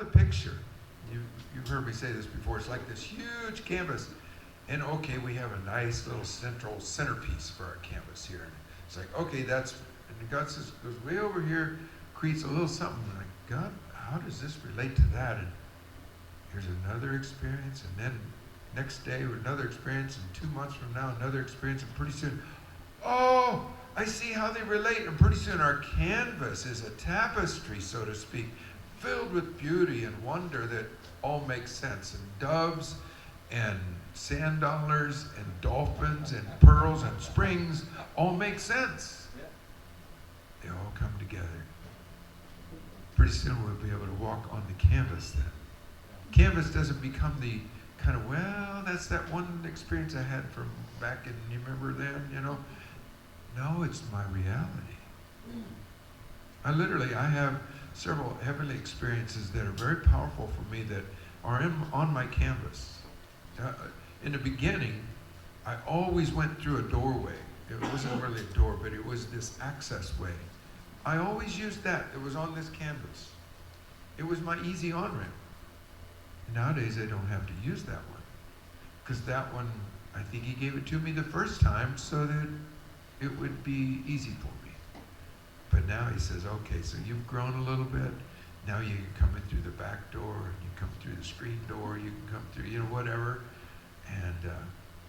the picture. You've heard me say this before. It's like this huge canvas. And okay, we have a nice little centerpiece for our canvas here. And it's like, okay, and God says, goes way over here, creates a little something. I'm like, God, how does this relate to that? And here's another experience, and then next day another experience, and 2 months from now another experience, and pretty soon, oh, I see how they relate. And pretty soon our canvas is a tapestry, so to speak, filled with beauty and wonder that all makes sense. And doves and sand dollars and dolphins and pearls and springs all make sense. They all come together. Pretty soon we'll be able to walk on the canvas then. Canvas doesn't become the kind of, well, that's that one experience I had from back in, you remember then, you know? No, it's my reality. I have several heavenly experiences that are very powerful for me that are on my canvas. In the beginning, I always went through a doorway. It wasn't really a door, but it was this access way. I always used that. It was on this canvas. It was my easy on-ramp. Nowadays, I don't have to use that one. Because that one, I think he gave it to me the first time so that it would be easy for me. But now he says, okay, so you've grown a little bit. Now you can come in through the back door, and you come through the screen door, you can come through, whatever. And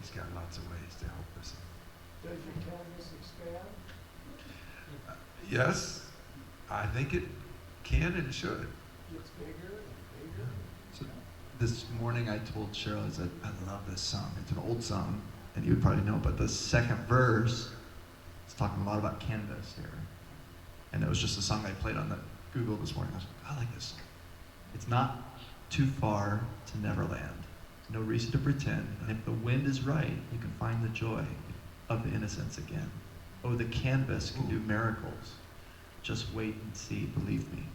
he's got lots of ways to help us. Does your canvas expand? Yes, I think it can and should. It's bigger and bigger. So this morning I told Cheryl, I said, I love this song. It's an old song, and you would probably know, but the second verse is talking a lot about canvas here. And it was just a song I played on the Google this morning. I was like, I like this song. It's not too far to Neverland. No reason to pretend. And if the wind is right, you can find the joy of the innocence again. Oh, the canvas can do miracles. Just wait and see, believe me.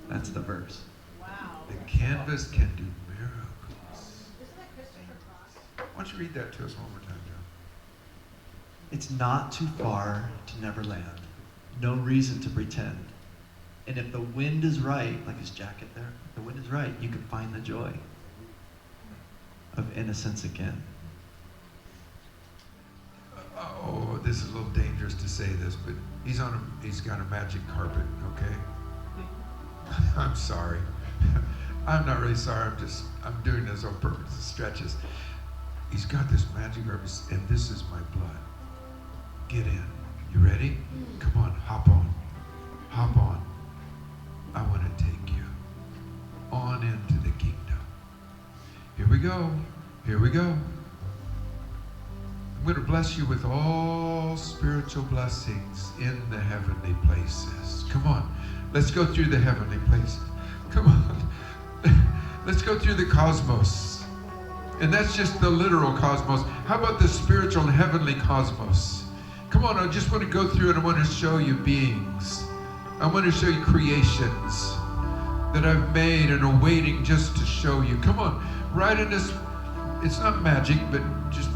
That's the verse. Wow. The canvas can do miracles. Isn't that Christopher Cross? Why don't you read that to us one more time, John? It's not too far to Neverland. No reason to pretend. And if the wind is right, like his jacket there, if the wind is right, you can find the joy of innocence again. Oh, this is a little dangerous to say this, but he's got a magic carpet, okay? I'm sorry. I'm not really sorry, I'm doing this on purpose, it stretches. He's got this magic carpet, and this is my blood. Get in. You ready? Come on, hop on. Hop on. I want to take you on into the kingdom. Here we go. Here we go. I'm going to bless you with all spiritual blessings in the heavenly places. Come on. Let's go through the heavenly places. Come on. Let's go through the cosmos. And that's just the literal cosmos. How about the spiritual and heavenly cosmos? Come on, I just want to go through it. I want to show you beings. I want to show you creations that I've made and are waiting just to show you. Come on, right in this, it's not magic, but just,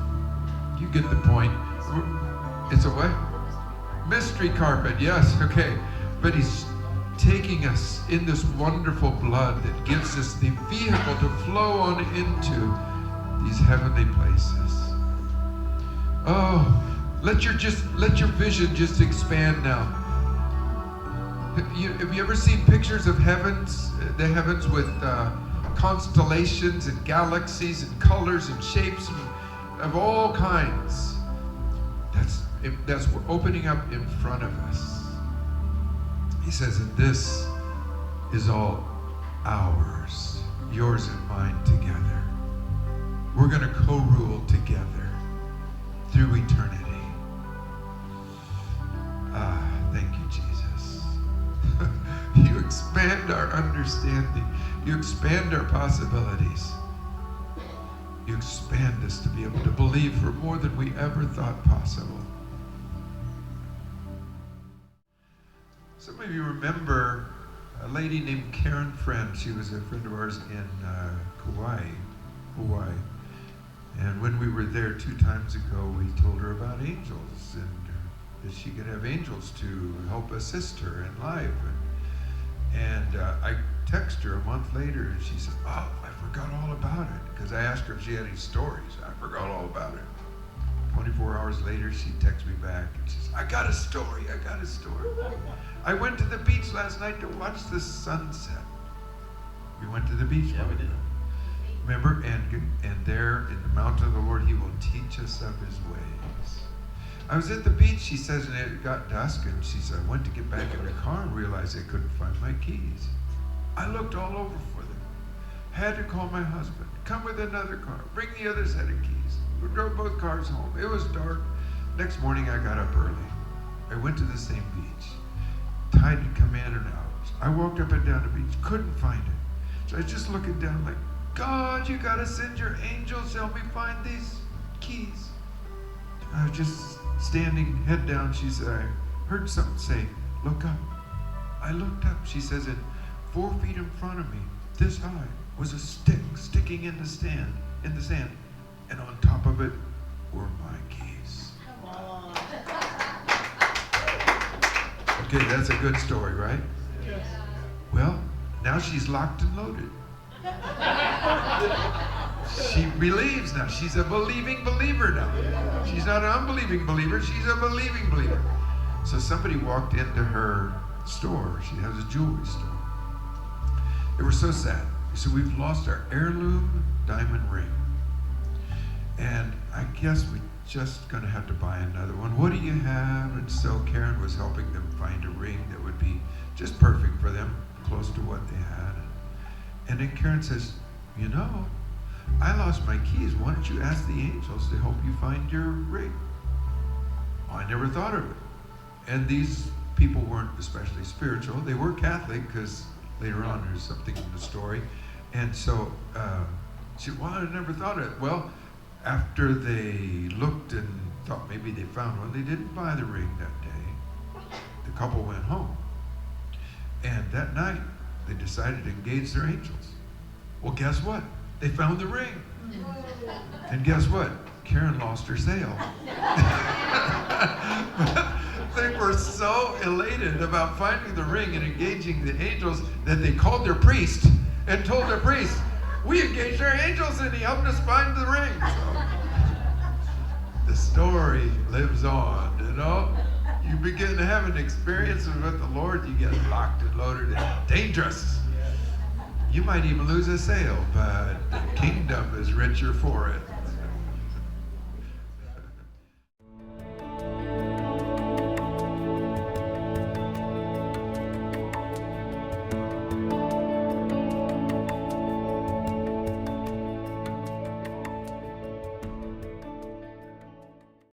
you get the point. It's a what? Mystery carpet, yes, okay. But he's taking us in this wonderful blood that gives us the vehicle to flow on into these heavenly places. Oh, let your vision just expand now. Have you ever seen pictures of the heavens with constellations and galaxies and colors and shapes of all kinds? That's opening up in front of us. He says, and this is all ours, yours and mine together. We're going to co-rule together through eternity. Thank you, Jesus. You expand our understanding. You expand our possibilities. You expand us to be able to believe for more than we ever thought possible. Some of you remember a lady named Karen Friend. She was a friend of ours in Hawaii. And when we were there 2 times ago, we told her about angels and that she could have angels to help assist her in life. And text her a month later, and she said, "Oh, I forgot all about it." Because I asked her if she had any stories. I forgot all about it. 24 hours later, she texts me back, and she says, "I got a story. I got a story. I went to the beach last night to watch the sunset." We went to the beach. Yeah, we did. Remember, and there in the mountain of the Lord, He will teach us of His ways. I was at the beach, she says, and it got dusk, and she said, I went to get back in the car and realized I couldn't find my keys. I looked all over for them. Had to call my husband, come with another car, bring the other set of keys. We drove both cars home. It was dark. Next morning, I got up early. I went to the same beach. Tide had come in and out. I walked up and down the beach, couldn't find it. So I was just looking down like, God, you gotta send your angels to help me find these keys. I was just standing, head down. She said, I heard something say, look up. I looked up. She says, and 4 feet in front of me, this high, was a stick sticking in the sand, and on top of it were my keys. Come on. Okay, that's a good story, right? Yes. Well, now she's locked and loaded. She believes now. She's a believing believer now. She's not an unbelieving believer. She's a believing believer. So somebody walked into her store. She has a jewelry store. They were so sad. They said, we've lost our heirloom diamond ring. And I guess we're just going to have to buy another one. What do you have? And so Karen was helping them find a ring that would be just perfect for them, close to what they had. And then Karen says, you know, I lost my keys. Why don't you ask the angels to help you find your ring? Oh, I never thought of it. And these people weren't especially spiritual. They were Catholic, because later on there's something in the story. And so she said, well, I never thought of it. Well, after they looked and thought maybe they found one, they didn't buy the ring that day. The couple went home. And that night, they decided to engage their angels. Well, guess what? They found the ring. And guess what? Karen lost her sale. They were so elated about finding the ring and engaging the angels that they called their priest and told their priest, we engaged our angels and he helped us find the ring. So, the story lives on, you know? You begin to have an experience with the Lord, you get locked and loaded and dangerous. You might even lose a sale, but the kingdom is richer for it.